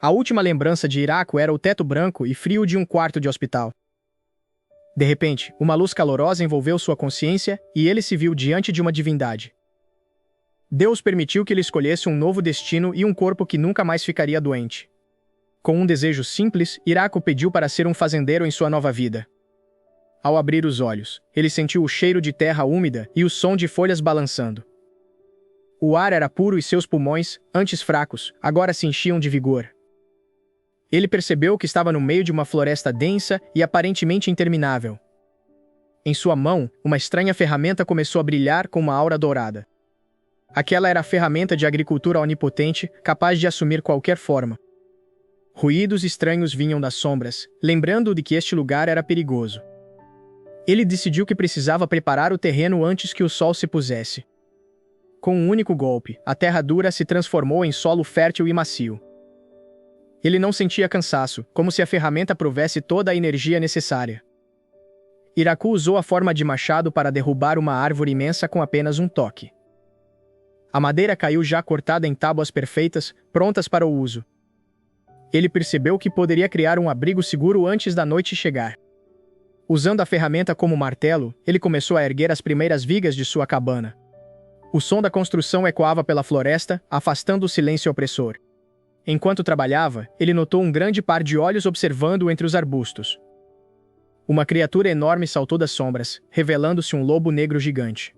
A última lembrança de Hiraku era o teto branco e frio de um quarto de hospital. De repente, uma luz calorosa envolveu sua consciência e ele se viu diante de uma divindade. Deus permitiu que ele escolhesse um novo destino e um corpo que nunca mais ficaria doente. Com um desejo simples, Hiraku pediu para ser um fazendeiro em sua nova vida. Ao abrir os olhos, ele sentiu o cheiro de terra úmida e o som de folhas balançando. O ar era puro e seus pulmões, antes fracos, agora se enchiam de vigor. Ele percebeu que estava no meio de uma floresta densa e aparentemente interminável. Em sua mão, uma estranha ferramenta começou a brilhar com uma aura dourada. Aquela era a ferramenta de agricultura onipotente, capaz de assumir qualquer forma. Ruídos estranhos vinham das sombras, lembrando-o de que este lugar era perigoso. Ele decidiu que precisava preparar o terreno antes que o sol se pusesse. Com um único golpe, a terra dura se transformou em solo fértil e macio. Ele não sentia cansaço, como se a ferramenta provesse toda a energia necessária. Hiraku usou a forma de machado para derrubar uma árvore imensa com apenas um toque. A madeira caiu já cortada em tábuas perfeitas, prontas para o uso. Ele percebeu que poderia criar um abrigo seguro antes da noite chegar. Usando a ferramenta como martelo, ele começou a erguer as primeiras vigas de sua cabana. O som da construção ecoava pela floresta, afastando o silêncio opressor. Enquanto trabalhava, ele notou um grande par de olhos observando-o entre os arbustos. Uma criatura enorme saltou das sombras, revelando-se um lobo negro gigante.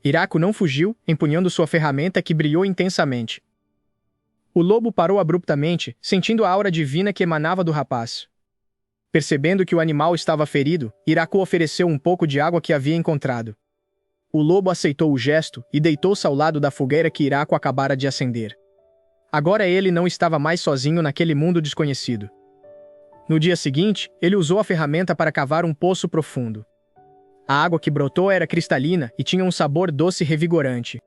Hiraku não fugiu, empunhando sua ferramenta que brilhou intensamente. O lobo parou abruptamente, sentindo a aura divina que emanava do rapaz. Percebendo que o animal estava ferido, Hiraku ofereceu um pouco de água que havia encontrado. O lobo aceitou o gesto e deitou-se ao lado da fogueira que Hiraku acabara de acender. Agora ele não estava mais sozinho naquele mundo desconhecido. No dia seguinte, ele usou a ferramenta para cavar um poço profundo. A água que brotou era cristalina e tinha um sabor doce e revigorante.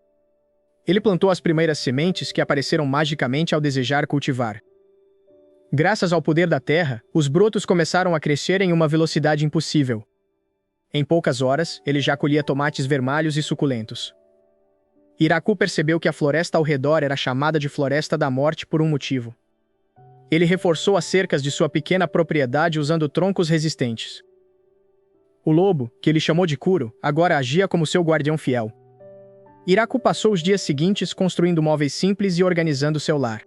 Ele plantou as primeiras sementes que apareceram magicamente ao desejar cultivar. Graças ao poder da terra, os brotos começaram a crescer em uma velocidade impossível. Em poucas horas, ele já colhia tomates vermelhos e suculentos. Hiraku percebeu que a floresta ao redor era chamada de Floresta da Morte por um motivo. Ele reforçou as cercas de sua pequena propriedade usando troncos resistentes. O lobo, que ele chamou de Kuro, agora agia como seu guardião fiel. Hiraku passou os dias seguintes construindo móveis simples e organizando seu lar.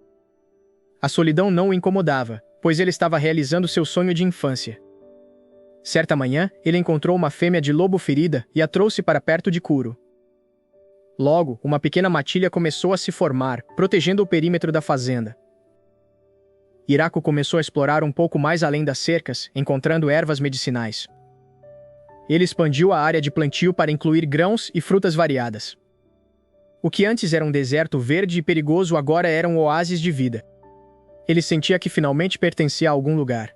A solidão não o incomodava, pois ele estava realizando seu sonho de infância. Certa manhã, ele encontrou uma fêmea de lobo ferida e a trouxe para perto de Kuro. Logo, uma pequena matilha começou a se formar, protegendo o perímetro da fazenda. Hiraku começou a explorar um pouco mais além das cercas, encontrando ervas medicinais. Ele expandiu a área de plantio para incluir grãos e frutas variadas. O que antes era um deserto verde e perigoso agora era um oásis de vida. Ele sentia que finalmente pertencia a algum lugar.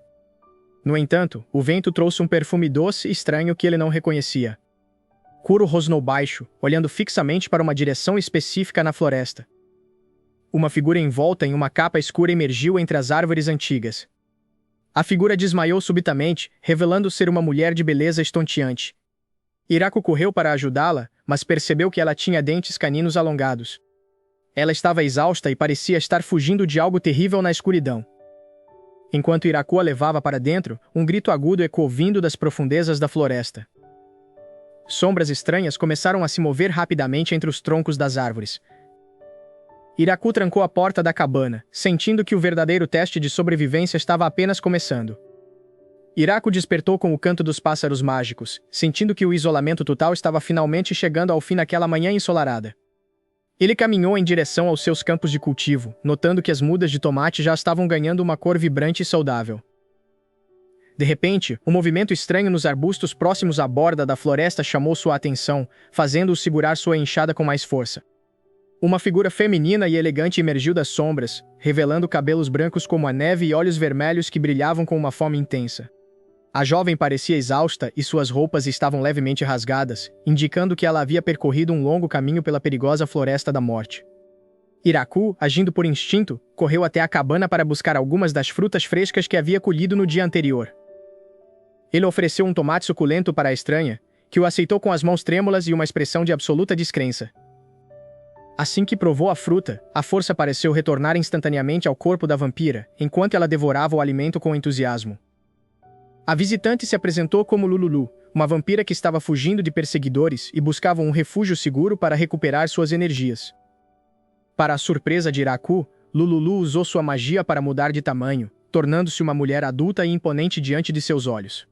No entanto, o vento trouxe um perfume doce e estranho que ele não reconhecia. Kuro rosnou baixo, olhando fixamente para uma direção específica na floresta. Uma figura envolta em uma capa escura emergiu entre as árvores antigas. A figura desmaiou subitamente, revelando ser uma mulher de beleza estonteante. Hiraku correu para ajudá-la, mas percebeu que ela tinha dentes caninos alongados. Ela estava exausta e parecia estar fugindo de algo terrível na escuridão. Enquanto Hiraku a levava para dentro, um grito agudo ecoou vindo das profundezas da floresta. Sombras estranhas começaram a se mover rapidamente entre os troncos das árvores. Hiraku trancou a porta da cabana, sentindo que o verdadeiro teste de sobrevivência estava apenas começando. Hiraku despertou com o canto dos pássaros mágicos, sentindo que o isolamento total estava finalmente chegando ao fim naquela manhã ensolarada. Ele caminhou em direção aos seus campos de cultivo, notando que as mudas de tomate já estavam ganhando uma cor vibrante e saudável. De repente, um movimento estranho nos arbustos próximos à borda da floresta chamou sua atenção, fazendo-o segurar sua enxada com mais força. Uma figura feminina e elegante emergiu das sombras, revelando cabelos brancos como a neve e olhos vermelhos que brilhavam com uma fome intensa. A jovem parecia exausta e suas roupas estavam levemente rasgadas, indicando que ela havia percorrido um longo caminho pela perigosa Floresta da Morte. Hiraku, agindo por instinto, correu até a cabana para buscar algumas das frutas frescas que havia colhido no dia anterior. Ele ofereceu um tomate suculento para a estranha, que o aceitou com as mãos trêmulas e uma expressão de absoluta descrença. Assim que provou a fruta, a força pareceu retornar instantaneamente ao corpo da vampira, enquanto ela devorava o alimento com entusiasmo. A visitante se apresentou como Lululu, uma vampira que estava fugindo de perseguidores e buscava um refúgio seguro para recuperar suas energias. Para a surpresa de Iraku, Lululu usou sua magia para mudar de tamanho, tornando-se uma mulher adulta e imponente diante de seus olhos.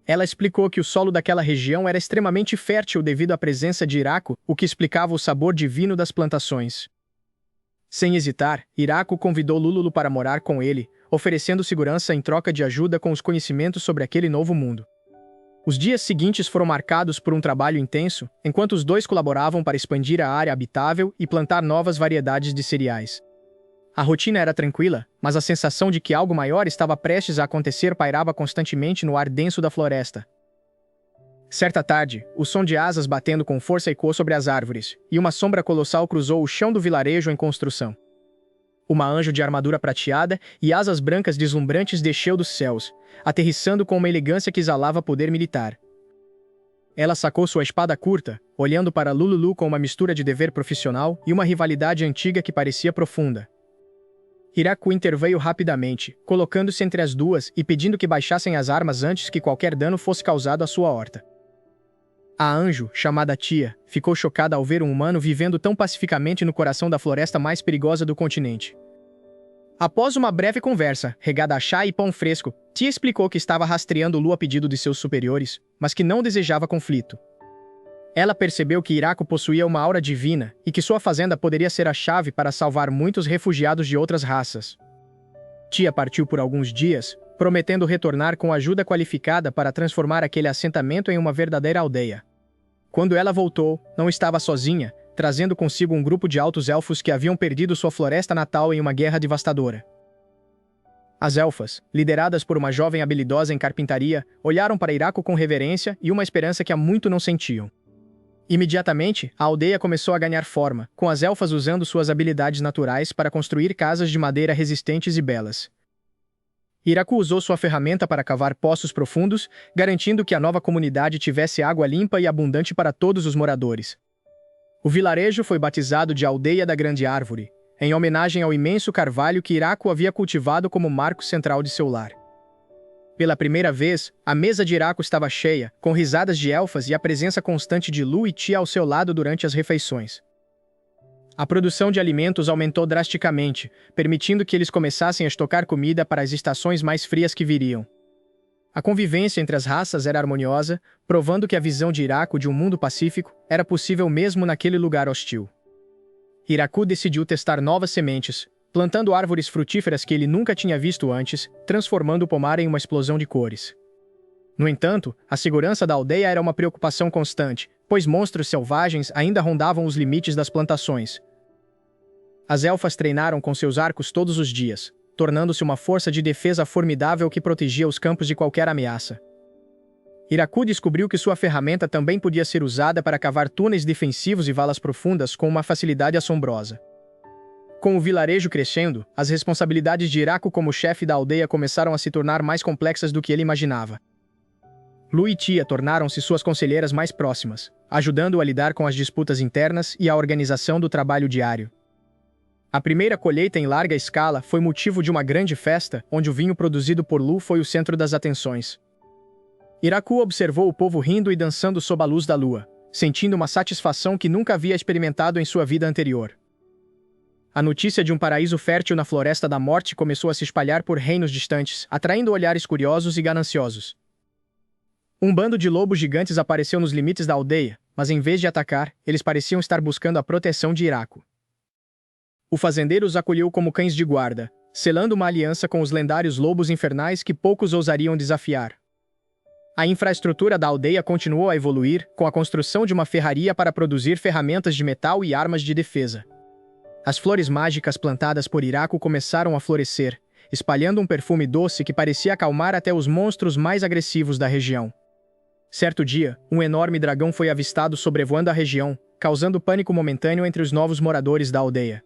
Ela explicou que o solo daquela região era extremamente fértil devido à presença de Iraku, o que explicava o sabor divino das plantações. Sem hesitar, Iraku convidou Lululu para morar com ele, oferecendo segurança em troca de ajuda com os conhecimentos sobre aquele novo mundo. Os dias seguintes foram marcados por um trabalho intenso, enquanto os dois colaboravam para expandir a área habitável e plantar novas variedades de cereais. A rotina era tranquila, mas a sensação de que algo maior estava prestes a acontecer pairava constantemente no ar denso da floresta. Certa tarde, o som de asas batendo com força ecoou sobre as árvores, e uma sombra colossal cruzou o chão do vilarejo em construção. Uma anjo de armadura prateada e asas brancas deslumbrantes desceu dos céus, aterrissando com uma elegância que exalava poder militar. Ela sacou sua espada curta, olhando para Lululu com uma mistura de dever profissional e uma rivalidade antiga que parecia profunda. Iraku interveio rapidamente, colocando-se entre as duas e pedindo que baixassem as armas antes que qualquer dano fosse causado à sua horta. A anjo, chamada Tia, ficou chocada ao ver um humano vivendo tão pacificamente no coração da floresta mais perigosa do continente. Após uma breve conversa, regada a chá e pão fresco, Tia explicou que estava rastreando Lu a pedido de seus superiores, mas que não desejava conflito. Ela percebeu que Iraku possuía uma aura divina e que sua fazenda poderia ser a chave para salvar muitos refugiados de outras raças. Tia partiu por alguns dias, prometendo retornar com ajuda qualificada para transformar aquele assentamento em uma verdadeira aldeia. Quando ela voltou, não estava sozinha, trazendo consigo um grupo de altos elfos que haviam perdido sua floresta natal em uma guerra devastadora. As elfas, lideradas por uma jovem habilidosa em carpintaria, olharam para Iraku com reverência e uma esperança que há muito não sentiam. Imediatamente, a aldeia começou a ganhar forma, com as elfas usando suas habilidades naturais para construir casas de madeira resistentes e belas. Iraku usou sua ferramenta para cavar poços profundos, garantindo que a nova comunidade tivesse água limpa e abundante para todos os moradores. O vilarejo foi batizado de Aldeia da Grande Árvore, em homenagem ao imenso carvalho que Iraku havia cultivado como marco central de seu lar. Pela primeira vez, a mesa de Iraku estava cheia, com risadas de elfas e a presença constante de Lu e Tia ao seu lado durante as refeições. A produção de alimentos aumentou drasticamente, permitindo que eles começassem a estocar comida para as estações mais frias que viriam. A convivência entre as raças era harmoniosa, provando que a visão de Iraku de um mundo pacífico era possível mesmo naquele lugar hostil. Iraku decidiu testar novas sementes, plantando árvores frutíferas que ele nunca tinha visto antes, transformando o pomar em uma explosão de cores. No entanto, a segurança da aldeia era uma preocupação constante, pois monstros selvagens ainda rondavam os limites das plantações. As elfas treinaram com seus arcos todos os dias, tornando-se uma força de defesa formidável que protegia os campos de qualquer ameaça. Iraku descobriu que sua ferramenta também podia ser usada para cavar túneis defensivos e valas profundas com uma facilidade assombrosa. Com o vilarejo crescendo, as responsabilidades de Iraku como chefe da aldeia começaram a se tornar mais complexas do que ele imaginava. Lu e Tia tornaram-se suas conselheiras mais próximas, ajudando-o a lidar com as disputas internas e a organização do trabalho diário. A primeira colheita em larga escala foi motivo de uma grande festa, onde o vinho produzido por Lu foi o centro das atenções. Iraku observou o povo rindo e dançando sob a luz da lua, sentindo uma satisfação que nunca havia experimentado em sua vida anterior. A notícia de um paraíso fértil na Floresta da Morte começou a se espalhar por reinos distantes, atraindo olhares curiosos e gananciosos. Um bando de lobos gigantes apareceu nos limites da aldeia, mas em vez de atacar, eles pareciam estar buscando a proteção de Iraku. O fazendeiro os acolheu como cães de guarda, selando uma aliança com os lendários lobos infernais que poucos ousariam desafiar. A infraestrutura da aldeia continuou a evoluir, com a construção de uma ferraria para produzir ferramentas de metal e armas de defesa. As flores mágicas plantadas por Iraku começaram a florescer, espalhando um perfume doce que parecia acalmar até os monstros mais agressivos da região. Certo dia, um enorme dragão foi avistado sobrevoando a região, causando pânico momentâneo entre os novos moradores da aldeia.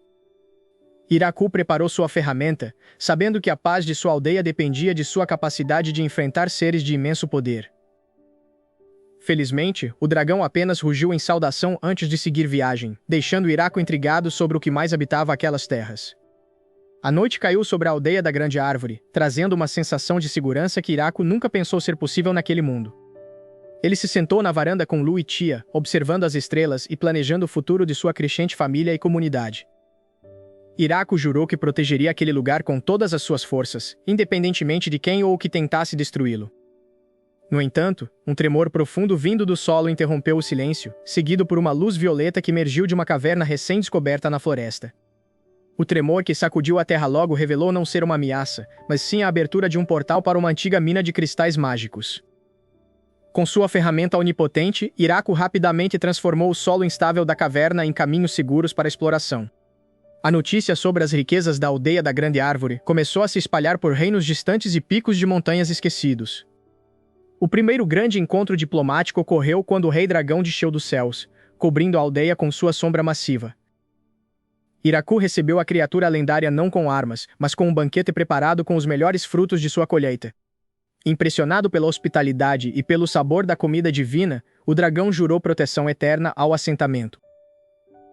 Iraku preparou sua ferramenta, sabendo que a paz de sua aldeia dependia de sua capacidade de enfrentar seres de imenso poder. Felizmente, o dragão apenas rugiu em saudação antes de seguir viagem, deixando Iraco intrigado sobre o que mais habitava aquelas terras. A noite caiu sobre a aldeia da Grande Árvore, trazendo uma sensação de segurança que Iraco nunca pensou ser possível naquele mundo. Ele se sentou na varanda com Lu e Tia, observando as estrelas e planejando o futuro de sua crescente família e comunidade. Iraco jurou que protegeria aquele lugar com todas as suas forças, independentemente de quem ou o que tentasse destruí-lo. No entanto, um tremor profundo vindo do solo interrompeu o silêncio, seguido por uma luz violeta que emergiu de uma caverna recém-descoberta na floresta. O tremor que sacudiu a terra logo revelou não ser uma ameaça, mas sim a abertura de um portal para uma antiga mina de cristais mágicos. Com sua ferramenta onipotente, Iraco rapidamente transformou o solo instável da caverna em caminhos seguros para a exploração. A notícia sobre as riquezas da aldeia da Grande Árvore começou a se espalhar por reinos distantes e picos de montanhas esquecidos. O primeiro grande encontro diplomático ocorreu quando o Rei Dragão desceu dos céus, cobrindo a aldeia com sua sombra massiva. Iraco recebeu a criatura lendária não com armas, mas com um banquete preparado com os melhores frutos de sua colheita. Impressionado pela hospitalidade e pelo sabor da comida divina, o dragão jurou proteção eterna ao assentamento.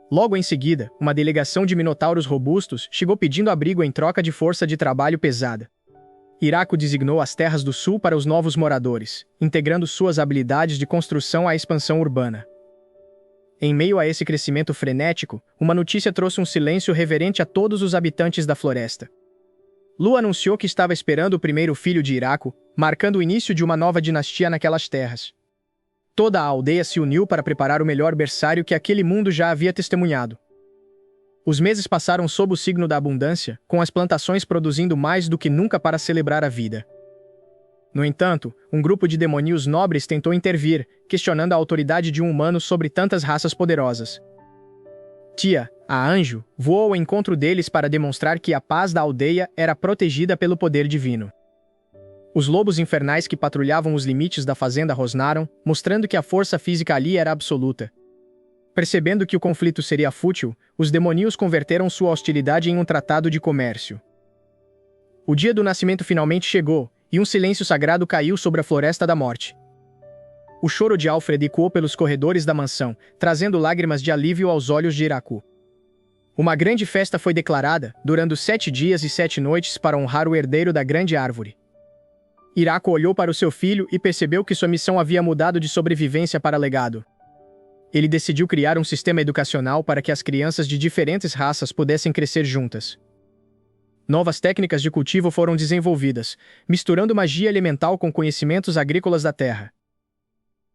Logo em seguida, uma delegação de minotauros robustos chegou pedindo abrigo em troca de força de trabalho pesada. Iraco designou as terras do sul para os novos moradores, integrando suas habilidades de construção à expansão urbana. Em meio a esse crescimento frenético, uma notícia trouxe um silêncio reverente a todos os habitantes da floresta. Lu anunciou que estava esperando o primeiro filho de Iraco, marcando o início de uma nova dinastia naquelas terras. Toda a aldeia se uniu para preparar o melhor berçário que aquele mundo já havia testemunhado. Os meses passaram sob o signo da abundância, com as plantações produzindo mais do que nunca para celebrar a vida. No entanto, um grupo de demoníos nobres tentou intervir, questionando a autoridade de um humano sobre tantas raças poderosas. Tia, a anjo, voou ao encontro deles para demonstrar que a paz da aldeia era protegida pelo poder divino. Os lobos infernais que patrulhavam os limites da fazenda rosnaram, mostrando que a força física ali era absoluta. Percebendo que o conflito seria fútil, os demoníos converteram sua hostilidade em um tratado de comércio. O dia do nascimento finalmente chegou, e um silêncio sagrado caiu sobre a Floresta da Morte. O choro de Alfred ecoou pelos corredores da mansão, trazendo lágrimas de alívio aos olhos de Iraco. Uma grande festa foi declarada, durando 7 dias e 7 noites para honrar o herdeiro da Grande Árvore. Iraco olhou para o seu filho e percebeu que sua missão havia mudado de sobrevivência para legado. Ele decidiu criar um sistema educacional para que as crianças de diferentes raças pudessem crescer juntas. Novas técnicas de cultivo foram desenvolvidas, misturando magia elemental com conhecimentos agrícolas da terra.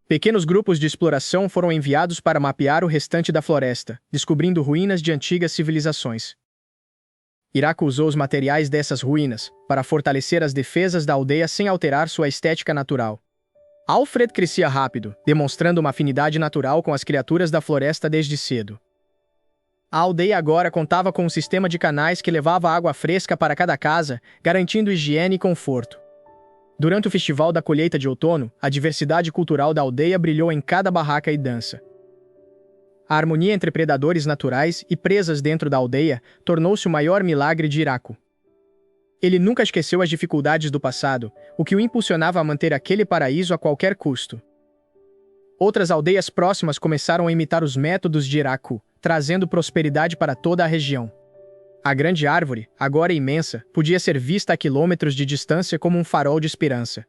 Pequenos grupos de exploração foram enviados para mapear o restante da floresta, descobrindo ruínas de antigas civilizações. Iraco usou os materiais dessas ruínas para fortalecer as defesas da aldeia sem alterar sua estética natural. Alfred crescia rápido, demonstrando uma afinidade natural com as criaturas da floresta desde cedo. A aldeia agora contava com um sistema de canais que levava água fresca para cada casa, garantindo higiene e conforto. Durante o festival da colheita de outono, a diversidade cultural da aldeia brilhou em cada barraca e dança. A harmonia entre predadores naturais e presas dentro da aldeia tornou-se o maior milagre de Iraco. Ele nunca esqueceu as dificuldades do passado, o que o impulsionava a manter aquele paraíso a qualquer custo. Outras aldeias próximas começaram a imitar os métodos de Iraco, trazendo prosperidade para toda a região. A Grande Árvore, agora imensa, podia ser vista a quilômetros de distância como um farol de esperança.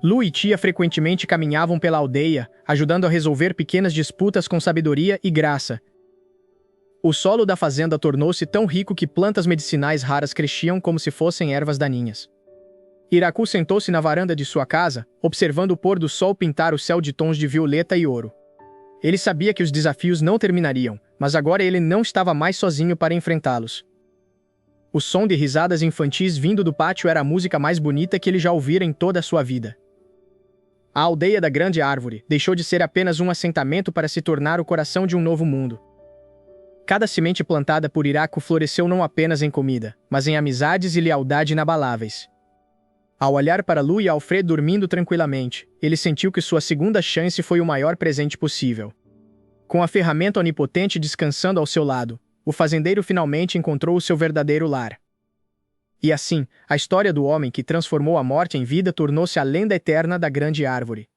Lu e Tia frequentemente caminhavam pela aldeia, ajudando a resolver pequenas disputas com sabedoria e graça. O solo da fazenda tornou-se tão rico que plantas medicinais raras cresciam como se fossem ervas daninhas. Iraco sentou-se na varanda de sua casa, observando o pôr do sol pintar o céu de tons de violeta e ouro. Ele sabia que os desafios não terminariam, mas agora ele não estava mais sozinho para enfrentá-los. O som de risadas infantis vindo do pátio era a música mais bonita que ele já ouvira em toda a sua vida. A aldeia da Grande Árvore deixou de ser apenas um assentamento para se tornar o coração de um novo mundo. Cada semente plantada por Iraco floresceu não apenas em comida, mas em amizades e lealdade inabaláveis. Ao olhar para Lu e Alfred dormindo tranquilamente, ele sentiu que sua segunda chance foi o maior presente possível. Com a ferramenta onipotente descansando ao seu lado, o fazendeiro finalmente encontrou o seu verdadeiro lar. E assim, a história do homem que transformou a morte em vida tornou-se a lenda eterna da Grande Árvore.